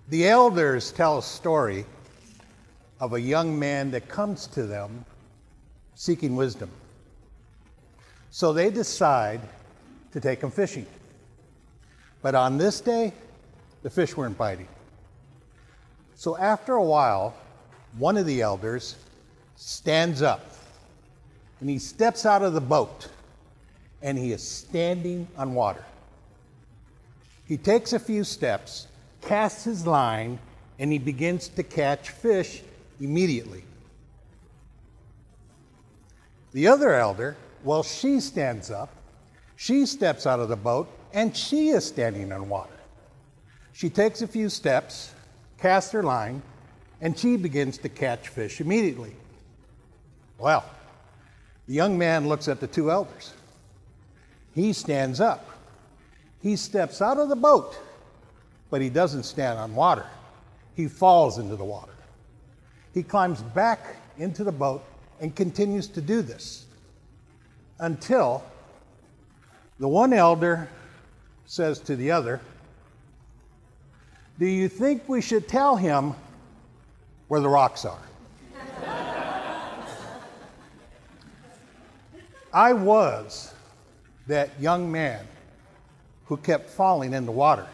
The elders tell a story of a young man that comes to them seeking wisdom. So they decide to take him fishing. But on this day, the fish weren't biting. So after a while, one of the elders stands up and he steps out of the boat and he is standing on water. He takes a few steps, casts his line, and he begins to catch fish immediately. The other elder, well, she stands up, she steps out of the boat, and she is standing on water. She takes a few steps, casts her line, and she begins to catch fish immediately. Well, the young man looks at the two elders. He stands up. He steps out of the boat, but he doesn't stand on water. He falls into the water. He climbs back into the boat and continues to do this until the one elder says to the other, "Do you think we should tell him where the rocks are?" I was that young man who kept falling in the water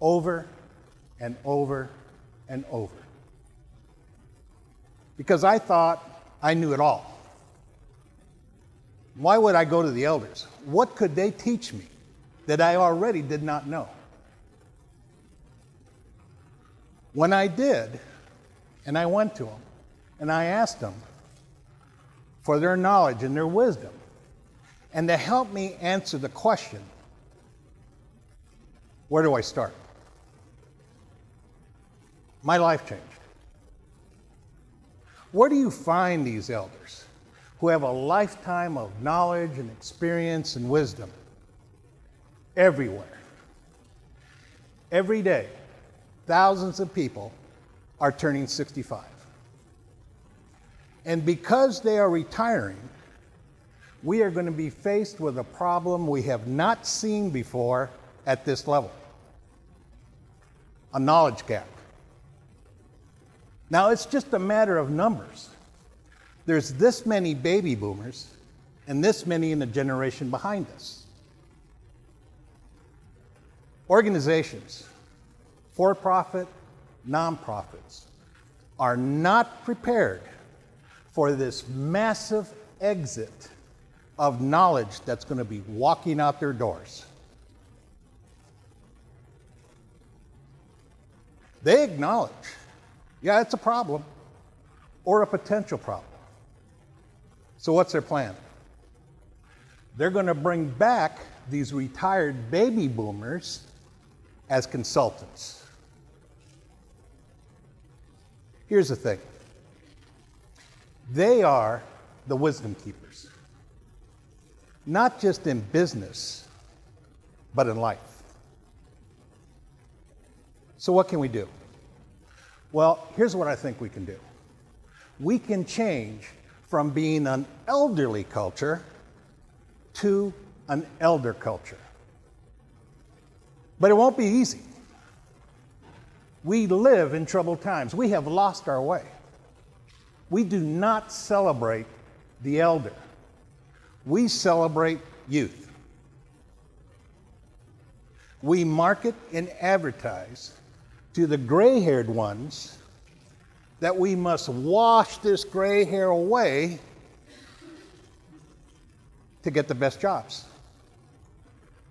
over and over and over, because I thought I knew it all. Why would I go to the elders? What could they teach me that I already did not know? When I did, and I went to them, and I asked them for their knowledge and their wisdom, and to help me answer the question, where do I start? My life changed. Where do you find these elders who have a lifetime of knowledge and experience and wisdom? Everywhere. Every day, thousands of people are turning 65. And because they are retiring, we are going to be faced with a problem we have not seen before at this level: a knowledge gap. Now, it's just a matter of numbers. There's this many baby boomers and this many in the generation behind us. Organizations, for-profit, nonprofits, are not prepared for this massive exit of knowledge that's going to be walking out their doors. They acknowledge, yeah, it's a problem or a potential problem. So what's their plan? They're going to bring back these retired baby boomers as consultants. Here's the thing. They are the wisdom keepers, not just in business, but in life. So what can we do? Well, here's what I think we can do. We can change from being an elderly culture to an elder culture. But it won't be easy. We live in troubled times. We have lost our way. We do not celebrate the elder. We celebrate youth. We market and advertise to the gray-haired ones that we must wash this gray hair away to get the best jobs,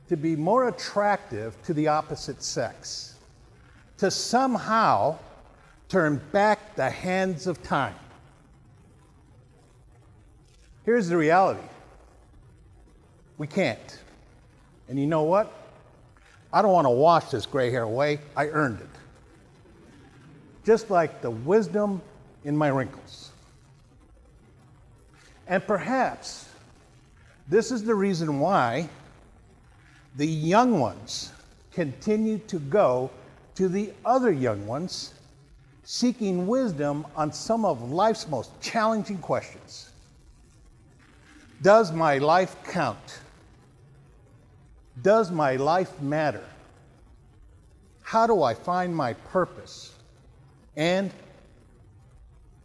to be more attractive to the opposite sex, to somehow turn back the hands of time. Here's the reality. We can't. And you know what? I don't want to wash this gray hair away. I earned it. Just like the wisdom in my wrinkles. And perhaps this is the reason why the young ones continue to go to the other young ones, seeking wisdom on some of life's most challenging questions. Does my life count? Does my life matter? How do I find my purpose? And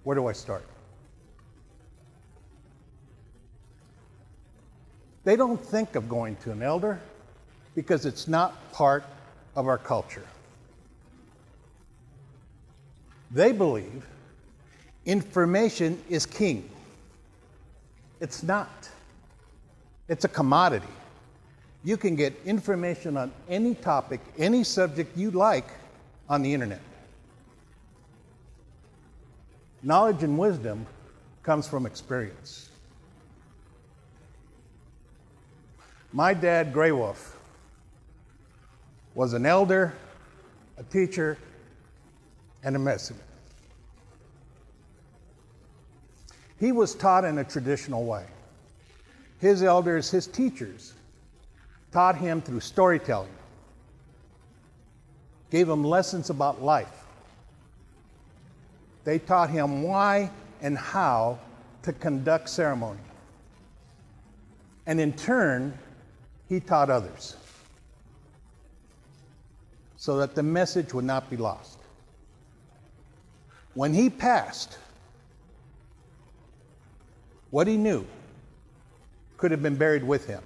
where do I start? They don't think of going to an elder because it's not part of our culture. They believe information is king. It's not. It's a commodity. You can get information on any topic, any subject you like on the internet. Knowledge and wisdom comes from experience. My dad, Grehalva, was an elder, a teacher, and a messenger. He was taught in a traditional way. His elders, his teachers, taught him through storytelling, gave him lessons about life. They taught him why and how to conduct ceremony. And in turn, he taught others so that the message would not be lost. When he passed, what he knew could have been buried with him.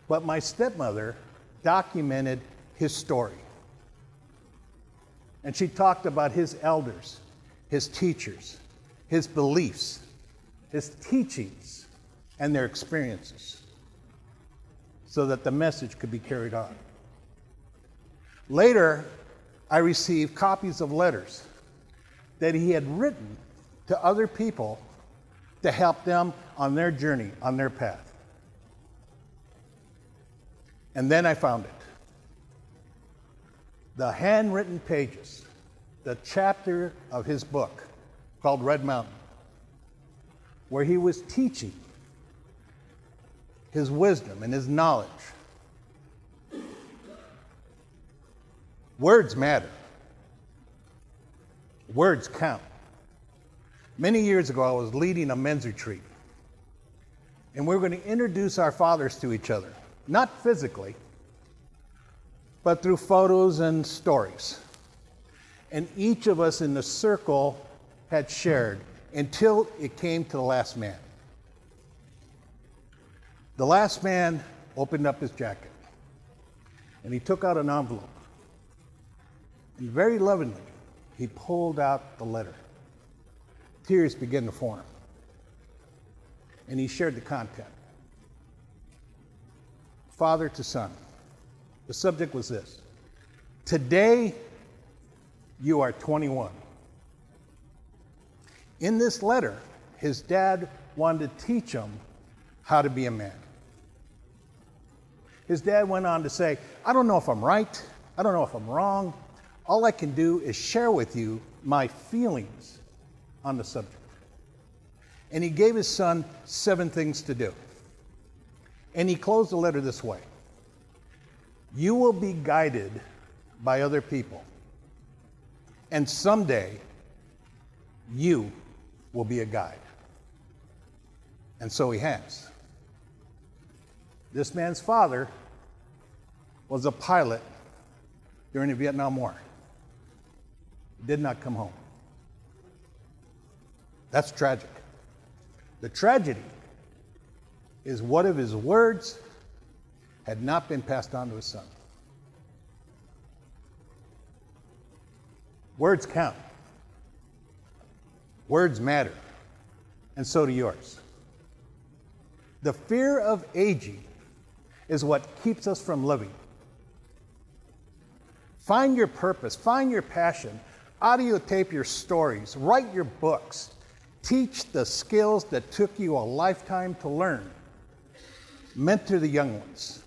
But my stepmother documented his story. And she talked about his elders, his teachers, his beliefs, his teachings, and their experiences, so that the message could be carried on. Later, I received copies of letters that he had written to other people to help them on their journey, on their path. And then I found it. The handwritten pages, the chapter of his book called Red Mountain, where he was teaching his wisdom and his knowledge. Words matter. Words count. Many years ago, I was leading a men's retreat, and we were going to introduce our fathers to each other, not physically, but through photos and stories. And each of us in the circle had shared until it came to the last man. The last man opened up his jacket, and he took out an envelope. And very lovingly, he pulled out the letter. Tears began to form. And he shared the content. Father to son. The subject was this: today you are 21. In this letter, his dad wanted to teach him how to be a man. His dad went on to say, I don't know if I'm right, I don't know if I'm wrong. All I can do is share with you my feelings on the subject. And he gave his son 7 things to do. And he closed the letter this way: you will be guided by other people, and someday you will be a guide. And so he has. This man's father was a pilot during the Vietnam War. He did not come home. That's tragic. The tragedy is what if his words had not been passed on to his son? Words count. Words matter. And so do yours. The fear of aging is what keeps us from living. Find your purpose, find your passion, audio tape your stories, write your books, teach the skills that took you a lifetime to learn. Mentor the young ones.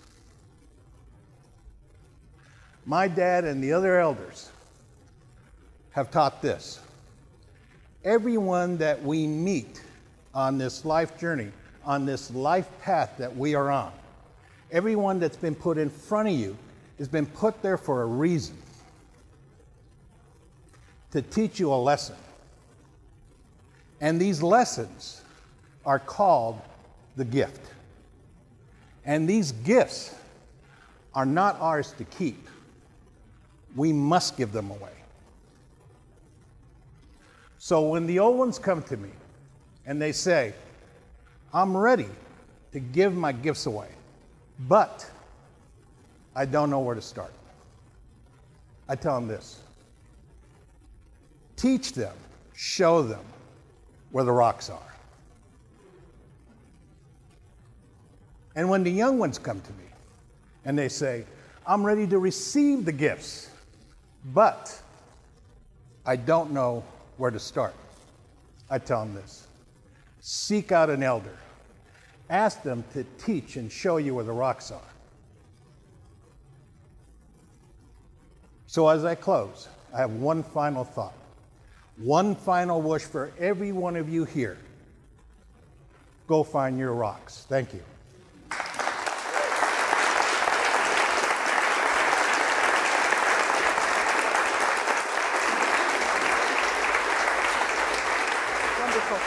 My dad and the other elders have taught this. Everyone that we meet on this life journey, on this life path that we are on, everyone that's been put in front of you has been put there for a reason. To teach you a lesson. And these lessons are called the gift. And these gifts are not ours to keep. We must give them away. So when the old ones come to me and they say, I'm ready to give my gifts away, but I don't know where to start, I tell them this: teach them, show them where the rocks are. And when the young ones come to me and they say, I'm ready to receive the gifts, but I don't know where to start, I tell them this: seek out an elder. Ask them to teach and show you where the rocks are. So as I close, I have one final thought, one final wish for every one of you here. Go find your rocks. Thank you. Wonderful.